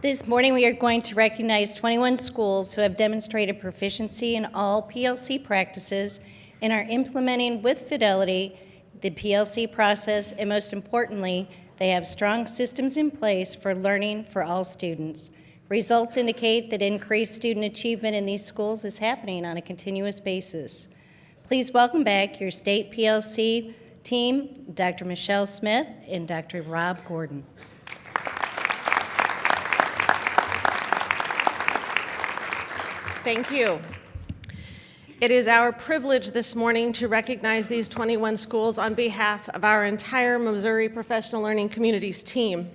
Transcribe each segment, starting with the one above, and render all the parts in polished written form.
This morning, we are going to recognize 21 schools who have demonstrated proficiency in all PLC practices and are implementing with fidelity the PLC process, and most importantly, they have strong systems in place for learning for all students. Results indicate that increased student achievement in these schools is happening on a continuous basis. Please welcome back your state PLC team, Dr. Michelle Smith and Dr. Rob Gordon. Thank you. It is our privilege this morning to recognize these 21 schools on behalf of our entire Missouri Professional Learning Communities team.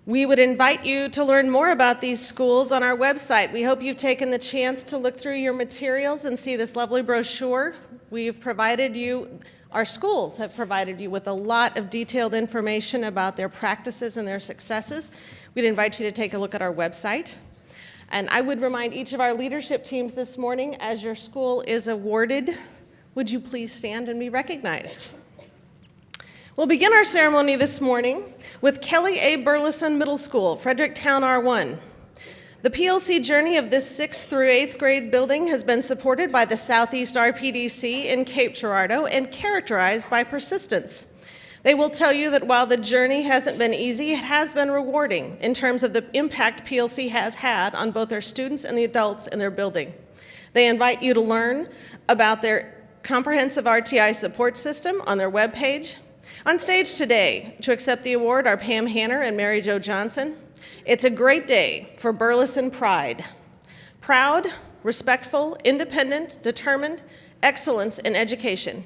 We would invite you to learn more about these schools on our website. We hope you've taken the chance to look through your materials and see this lovely brochure. Our schools have provided you with a lot of detailed information about their practices and their successes. We'd invite you to take a look at our website. And I would remind each of our leadership teams this morning, as your school is awarded, would you please stand and be recognized? We'll begin our ceremony this morning with Kelly A. Burleson Middle School, Fredericktown R1. The PLC journey of this 6th through 8th grade building has been supported by the Southeast RPDC in Cape Girardeau and characterized by persistence. They will tell you that while the journey hasn't been easy, it has been rewarding in terms of the impact PLC has had on both their students and the adults in their building. They invite you to learn about their comprehensive RTI support system on their webpage. On stage today to accept the award are Pam Hanner and Mary Jo Johnson. It's a great day for Burleson pride. Proud, respectful, independent, determined, excellence in education.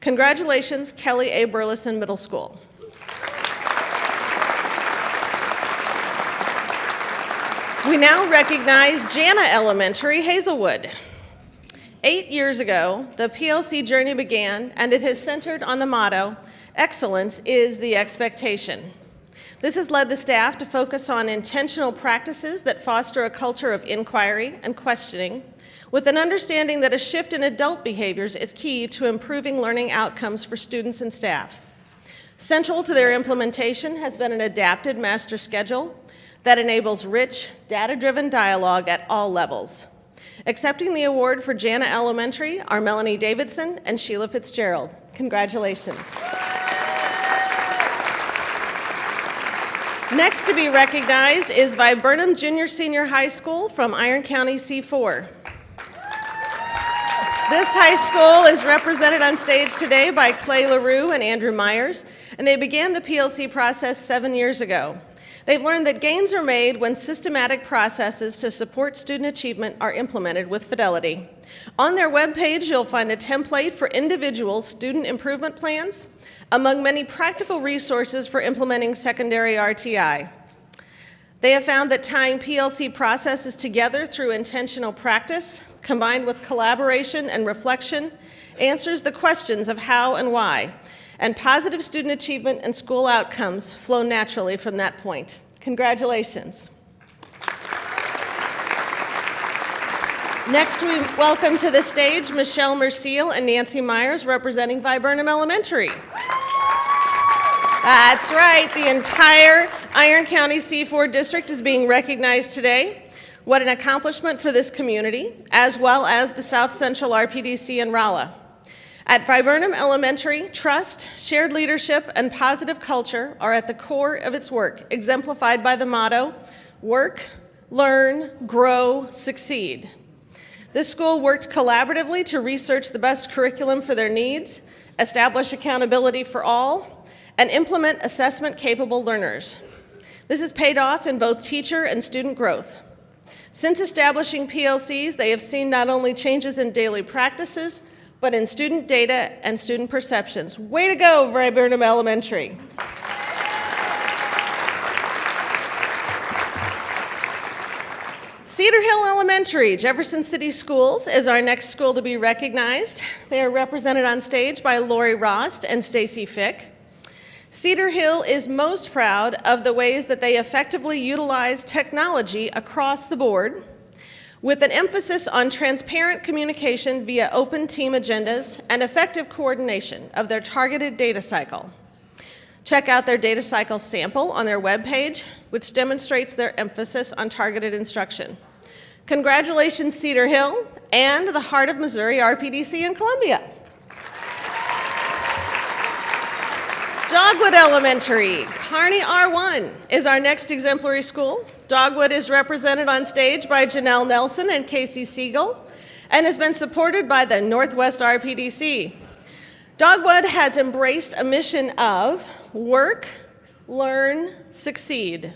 Congratulations, Kelly A. Burleson Middle School. We now recognize Jana Elementary, Hazelwood. 8 years ago, the PLC journey began, and it has centered on the motto, excellence is the expectation. This has led the staff to focus on intentional practices that foster a culture of inquiry and questioning, with an understanding that a shift in adult behaviors is key to improving learning outcomes for students and staff. Central to their implementation has been an adapted master schedule that enables rich, data-driven dialogue at all levels. Accepting the award for Jana Elementary are Melanie Davidson and Sheila Fitzgerald. Congratulations. Next to be recognized is Viburnum Junior Senior High School from Iron County C4. This high school is represented on stage today by Clay LaRue and Andrew Myers, and they began the PLC process 7 years ago. They've learned that gains are made when systematic processes to support student achievement are implemented with fidelity. On their webpage, you'll find a template for individual student improvement plans, among many practical resources for implementing secondary RTI. They have found that tying PLC processes together through intentional practice, combined with collaboration and reflection, answers the questions of how and why, and positive student achievement and school outcomes flow naturally from that point. Congratulations. Next, we welcome to the stage Michelle Merciel and Nancy Myers, representing Viburnum Elementary. That's right, the entire Iron County C4 district is being recognized today. What an accomplishment for this community, as well as the South Central RPDC in Rolla. At Viburnum Elementary, trust, shared leadership, and positive culture are at the core of its work, exemplified by the motto, work, learn, grow, succeed. This school worked collaboratively to research the best curriculum for their needs, establish accountability for all, and implement assessment-capable learners. This has paid off in both teacher and student growth. Since establishing PLCs, they have seen not only changes in daily practices, but in student data and student perceptions. Way to go, Viburnum Elementary. Cedar Hill Elementary, Jefferson City Schools, is our next school to be recognized. They are represented on stage by Lori Rost and Stacy Fick. Cedar Hill is most proud of the ways that they effectively utilize technology across the board, with an emphasis on transparent communication via open team agendas and effective coordination of their targeted data cycle. Check out their data cycle sample on their webpage, which demonstrates their emphasis on targeted instruction. Congratulations, Cedar Hill and the Heart of Missouri RPDC in Columbia. Dogwood Elementary, Kearney R1 is our next exemplary school. Dogwood is represented on stage by Janelle Nelson and Casey Siegel and has been supported by the Northwest RPDC. Dogwood has embraced a mission of work, learn, succeed.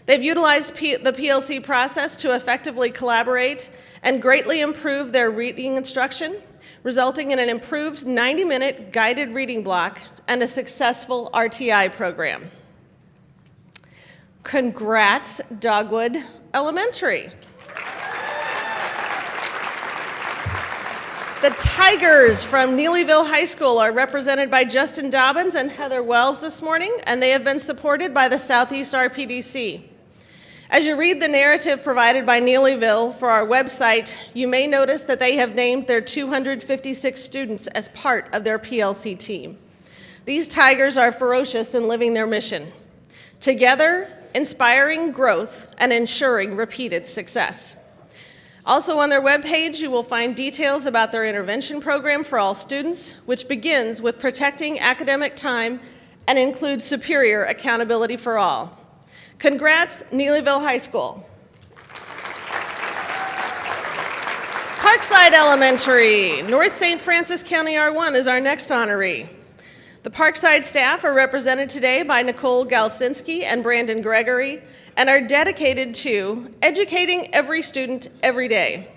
They've utilized the PLC process to effectively collaborate and greatly improve their reading instruction, resulting in an improved 90-minute guided reading block and a successful RTI program. Congrats, Dogwood Elementary. The Tigers from Neelyville High School are represented by Justin Dobbins and Heather Wells this morning, and they have been supported by the Southeast RPDC. As you read the narrative provided by Neelyville for our website, you may notice that they have named their 256 students as part of their PLC team. These Tigers are ferocious in living their mission, together inspiring growth and ensuring repeated success. Also on their webpage, you will find details about their intervention program for all students, which begins with protecting academic time and includes superior accountability for all. Congrats, Neelyville High School. Parkside Elementary, North St. Francis County R1 is our next honoree. The Parkside staff are represented today by Nicole Galsinski and Brandon Gregory and are dedicated to educating every student every day.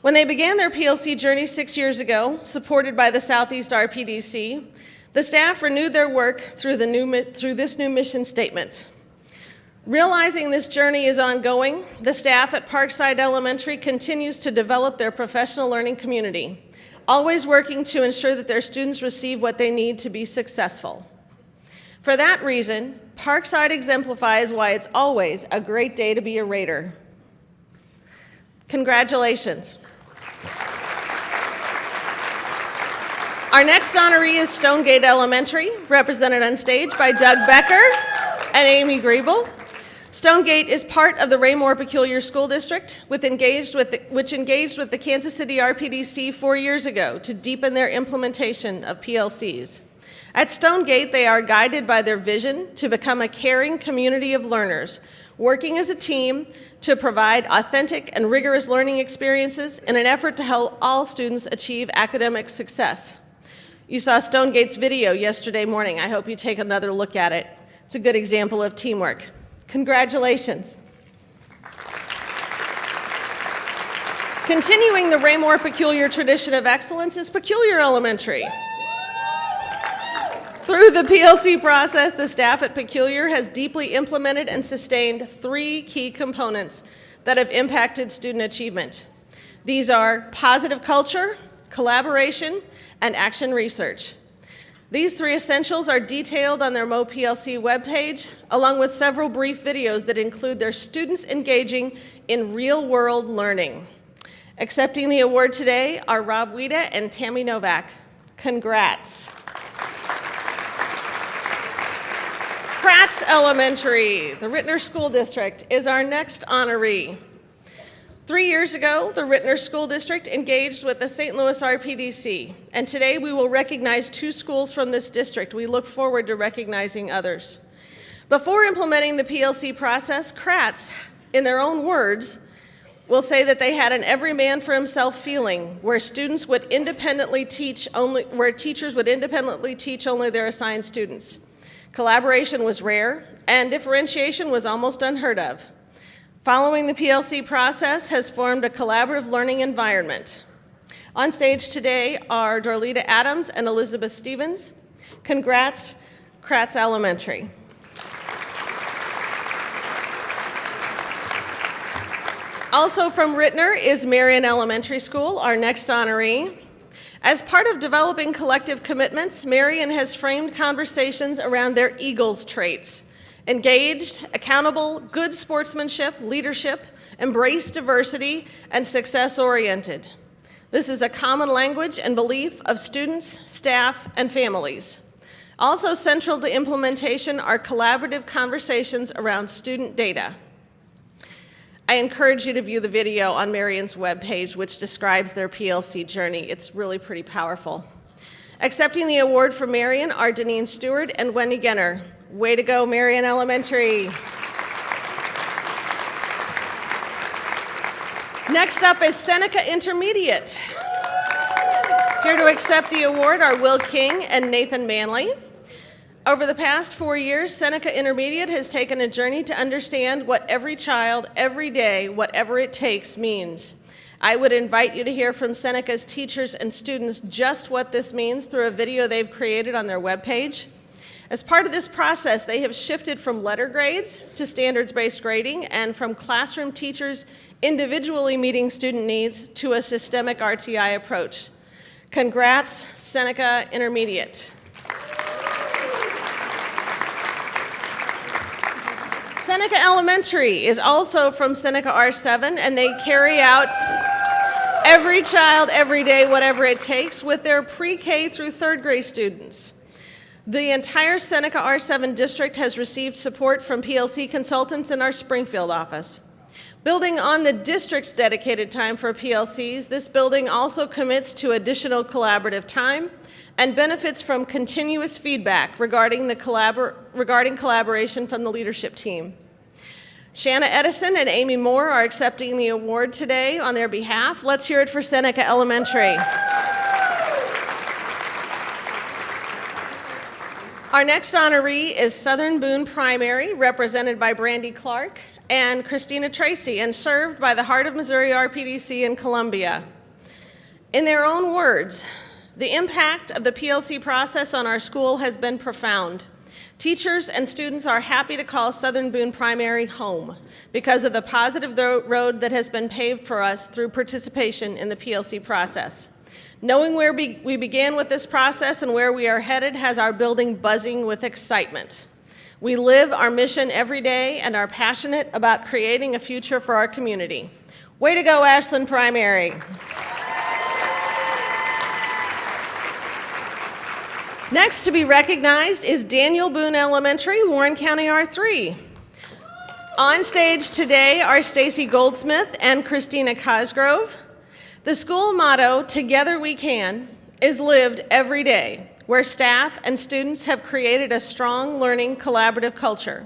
When they began their PLC journey 6 years ago, supported by the Southeast RPDC, the staff renewed their work through this new mission statement. Realizing this journey is ongoing, the staff at Parkside Elementary continues to develop their professional learning community, always working to ensure that their students receive what they need to be successful. For that reason, Parkside exemplifies why it's always a great day to be a Raider. Congratulations. Our next honoree is Stonegate Elementary, represented on stage by Doug Becker and Amy Griebel. Stonegate is part of the Raymore Peculiar School District, which engaged with the Kansas City RPDC 4 years ago to deepen their implementation of PLCs. At Stonegate, they are guided by their vision to become a caring community of learners, working as a team to provide authentic and rigorous learning experiences in an effort to help all students achieve academic success. You saw Stonegate's video yesterday morning. I hope you take another look at it. It's a good example of teamwork. Congratulations. Continuing the Raymore Peculiar tradition of excellence is Peculiar Elementary. Through the PLC process, the staff at Peculiar has deeply implemented and sustained 3 key components that have impacted student achievement. These are positive culture, collaboration, and action research. These 3 essentials are detailed on their MO PLC webpage, along with several brief videos that include their students engaging in real-world learning. Accepting the award today are Rob Wida and Tammy Novak. Congrats. Kratz Elementary, the Rittner School District, is our next honoree. 3 years ago, the Rittner School District engaged with the St. Louis RPDC, and today we will recognize 2 schools from this district. We look forward to recognizing others. Before implementing the PLC process, Kratz, in their own words, will say that they had an every man for himself feeling where students would independently teach only, where teachers would independently teach only their assigned students. Collaboration was rare, and differentiation was almost unheard of. Following the PLC process has formed a collaborative learning environment. On stage today are Dorlita Adams and Elizabeth Stevens. Congrats, Kratz Elementary. Also from Rittner is Marion Elementary School, our next honoree. As part of developing collective commitments, Marion has framed conversations around their Eagles traits: engaged, accountable, good sportsmanship, leadership, embrace diversity, and success-oriented. This is a common language and belief of students, staff, and families. Also central to implementation are collaborative conversations around student data. I encourage you to view the video on Marion's webpage, which describes their PLC journey. It's really pretty powerful. Accepting the award for Marion are Deneen Stewart and Wendy Genner. Way to go, Marion Elementary. Next up is Seneca Intermediate. Here to accept the award are Will King and Nathan Manley. Over the past 4 years, Seneca Intermediate has taken a journey to understand what every child, every day, whatever it takes, means. I would invite you to hear from Seneca's teachers and students just what this means through a video they've created on their webpage. As part of this process, they have shifted from letter grades to standards-based grading and from classroom teachers individually meeting student needs to a systemic RTI approach. Congrats, Seneca Intermediate. Seneca Elementary is also from Seneca R7, and they carry out every child, every day, whatever it takes with their pre-K through third grade students. The entire Seneca R7 district has received support from PLC consultants in our Springfield office. Building on the district's dedicated time for PLCs, this building also commits to additional collaborative time and benefits from continuous feedback regarding collaboration from the leadership team. Shanna Edison and Amy Moore are accepting the award today on their behalf. Let's hear it for Seneca Elementary. Our next honoree is Southern Boone Primary, represented by Brandy Clark and Christina Tracy, and served by the Heart of Missouri RPDC in Columbia. In their own words, the impact of the PLC process on our school has been profound. Teachers and students are happy to call Southern Boone Primary home because of the positive road that has been paved for us through participation in the PLC process. Knowing where we began with this process and where we are headed has our building buzzing with excitement. We live our mission every day and are passionate about creating a future for our community. Way to go, Ashland Primary. Next to be recognized is Daniel Boone Elementary, Warren County R3. On stage today are Stacy Goldsmith and Christina Cosgrove. The school motto, "Together We Can," is lived every day, where staff and students have created a strong learning collaborative culture.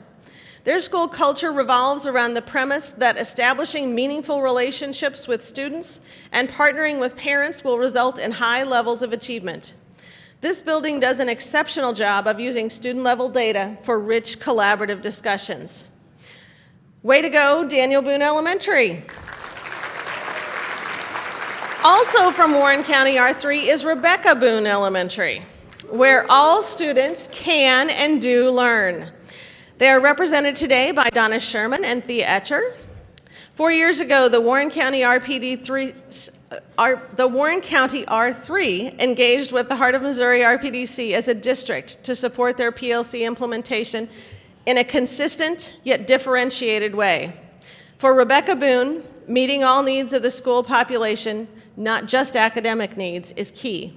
Their school culture revolves around the premise that establishing meaningful relationships with students and partnering with parents will result in high levels of achievement. This building does an exceptional job of using student-level data for rich collaborative discussions. Way to go, Daniel Boone Elementary. Also from Warren County R3 is Rebecca Boone Elementary, where all students can and do learn. They are represented today by Donna Sherman and Thea Etcher. 4 years ago, the Warren County R3 engaged with the Heart of Missouri RPDC as a district to support their PLC implementation in a consistent yet differentiated way. For Rebecca Boone, meeting all needs of the school population, not just academic needs, is key.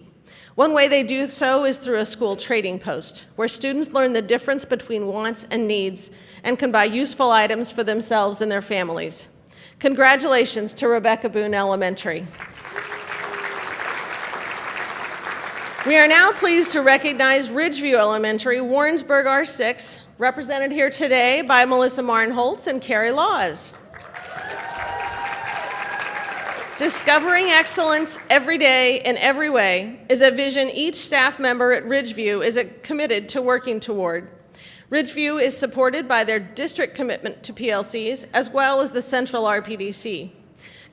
One way they do so is through a school trading post, where students learn the difference between wants and needs and can buy useful items for themselves and their families. Congratulations to Rebecca Boone Elementary. We are now pleased to recognize Ridgeview Elementary, Warrensburg R6, represented here today by Melissa Marnholtz and Carrie Laws. Discovering excellence every day in every way is a vision each staff member at Ridgeview is committed to working toward. Ridgeview is supported by their district commitment to PLCs as well as the central RPDC.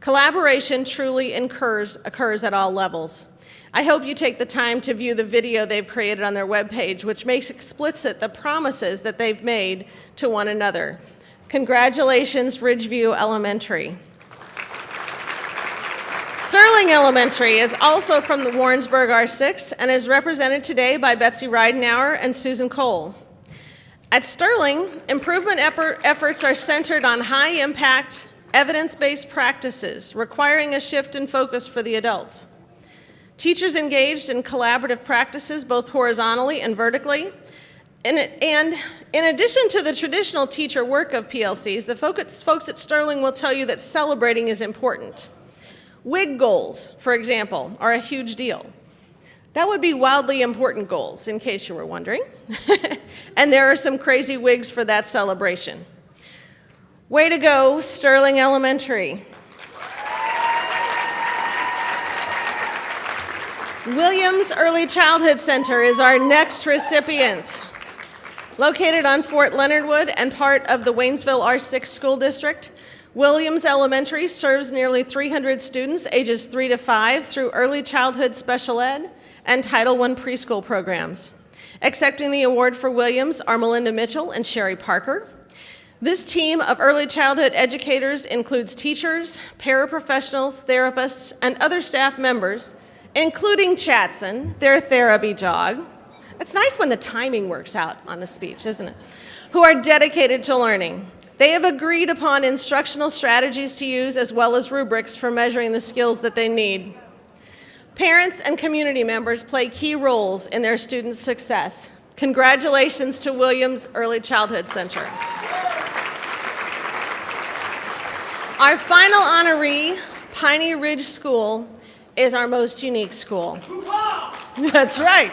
Collaboration truly occurs at all levels. I hope you take the time to view the video they've created on their webpage, which makes explicit the promises that they've made to one another. Congratulations, Ridgeview Elementary. Sterling Elementary is also from the Warrensburg R6 and is represented today by Betsy Ridenauer and Susan Cole. At Sterling, improvement efforts are centered on high-impact, evidence-based practices, requiring a shift in focus for the adults. Teachers engaged in collaborative practices both horizontally and vertically. And in addition to the traditional teacher work of PLCs, the folks at Sterling will tell you that celebrating is important. WIG goals, for example, are a huge deal. That would be wildly important goals, in case you were wondering. And there are some crazy WIGs for that celebration. Way to go, Sterling Elementary. Williams Early Childhood Center is our next recipient. Located on Fort Leonard Wood and part of the Waynesville R6 School District, Williams Elementary serves nearly 300 students ages 3 to 5 through early childhood special ed and Title I preschool programs. Accepting the award for Williams are Melinda Mitchell and Sherry Parker. This team of early childhood educators includes teachers, paraprofessionals, therapists, and other staff members, including Chatson, their therapy dog. It's nice when the timing works out on a speech, isn't it? Who are dedicated to learning. They have agreed upon instructional strategies to use as well as rubrics for measuring the skills that they need. Parents and community members play key roles in their students' success. Congratulations to Williams Early Childhood Center. Our final honoree, Piney Ridge School, is our most unique school. That's right.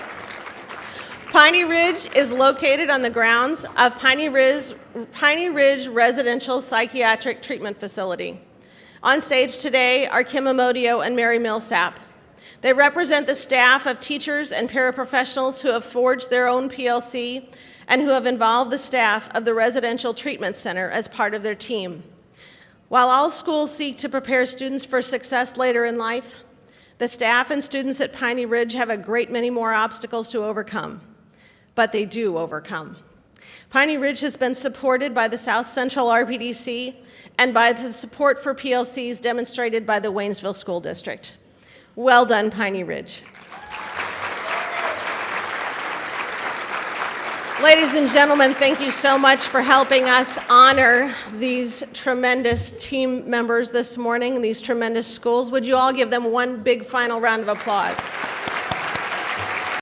Piney Ridge is located on the grounds of Piney Ridge Residential Psychiatric Treatment Facility. On stage today are Kim Amodio and Mary Millsap. They represent the staff of teachers and paraprofessionals who have forged their own PLC and who have involved the staff of the Residential Treatment Center as part of their team. While all schools seek to prepare students for success later in life, the staff and students at Piney Ridge have a great many more obstacles to overcome. But they do overcome. Piney Ridge has been supported by the South Central RPDC and by the support for PLCs demonstrated by the Waynesville School District. Well done, Piney Ridge. Ladies and gentlemen, thank you so much for helping us honor these tremendous team members this morning, these tremendous schools. Would you all give them one big final round of applause?